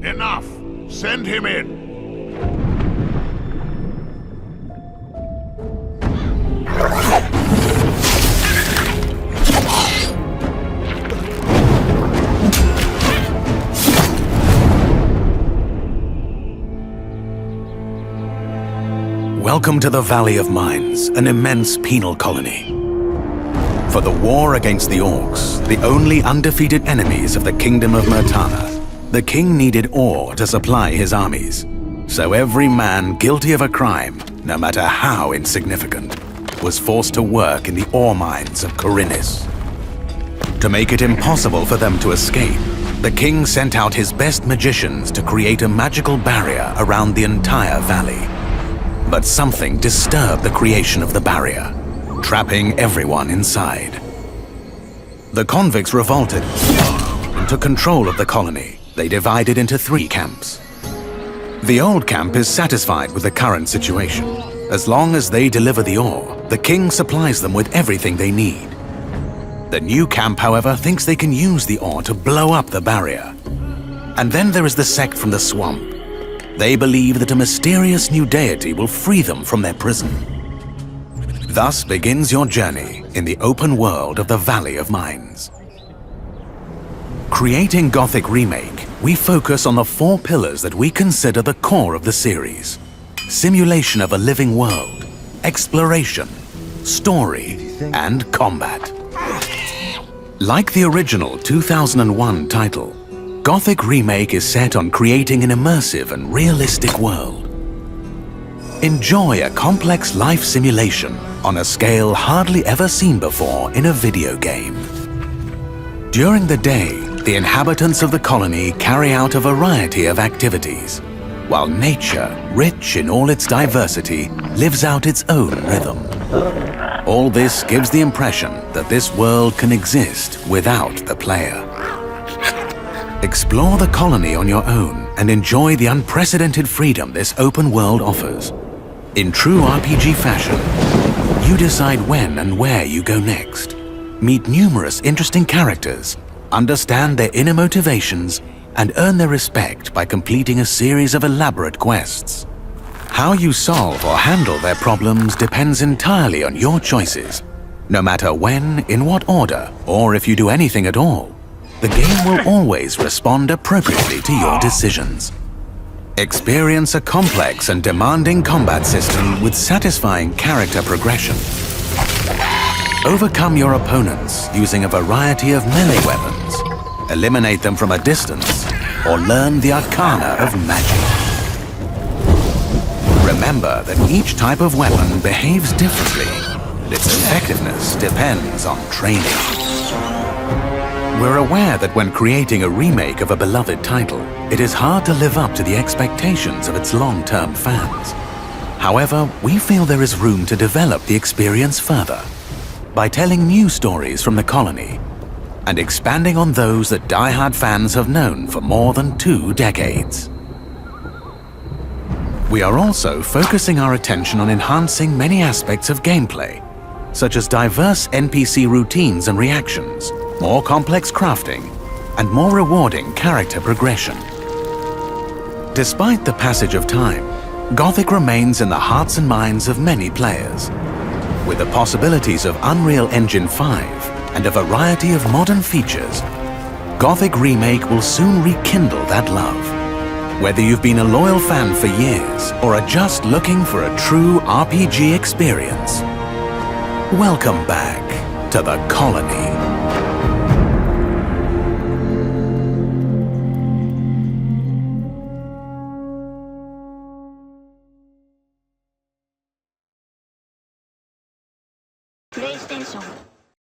Enough! Send him in! Welcome to the Valley of Mines, an immense penal colony. For the war against the Orcs, the only undefeated enemies of the Kingdom of Murtana, the king needed ore to supply his armies. So every man guilty of a crime, no matter how insignificant, was forced to work in the ore mines of Khorinis. To make it impossible for them to escape, the king sent out his best magicians to create a magical barrier around the entire valley. But something disturbed the creation of the barrier, trapping everyone inside. The convicts revolted and took control of the colony. They divided into 3 camps. The old camp is satisfied with the current situation. As long as they deliver the ore, the king supplies them with everything they need. The new camp, however, thinks they can use the ore to blow up the barrier. And then there is the sect from the swamp. They believe that a mysterious new deity will free them from their prison. Thus begins your journey in the open world of the Valley of Mines. Creating Gothic Remake, we focus on the 4 pillars that we consider the core of the series: simulation of a living world, exploration, story, and combat. Like the original 2001 title, Gothic Remake is set on creating an immersive and realistic world. Enjoy a complex life simulation on a scale hardly ever seen before in a video game. During the day, the inhabitants of the colony carry out a variety of activities, while nature, rich in all its diversity, lives out its own rhythm. All this gives the impression that this world can exist without the player. Explore the colony on your own and enjoy the unprecedented freedom this open world offers. In true RPG fashion, you decide when and where you go next. Meet numerous interesting characters, understand their inner motivations, and earn their respect by completing a series of elaborate quests. How you solve or handle their problems depends entirely on your choices. No matter when, in what order, or if you do anything at all, the game will always respond appropriately to your decisions. Experience a complex and demanding combat system with satisfying character progression. Overcome your opponents using a variety of melee weapons, eliminate them from a distance, or learn the arcana of magic. Remember that each type of weapon behaves differently, and its effectiveness depends on training. We're aware that when creating a remake of a beloved title, it is hard to live up to the expectations of its long-term fans. However, we feel there is room to develop the experience further by telling new stories from the colony and expanding on those that die-hard fans have known for more than 2 decades. We are also focusing our attention on enhancing many aspects of gameplay, such as diverse NPC routines and reactions, more complex crafting, and more rewarding character progression. Despite the passage of time, Gothic remains in the hearts and minds of many players. With the possibilities of Unreal Engine 5 and a variety of modern features, Gothic Remake will soon rekindle that love. Whether you've been a loyal fan for years or are just looking for a true RPG experience, welcome back to the colony. PlayStation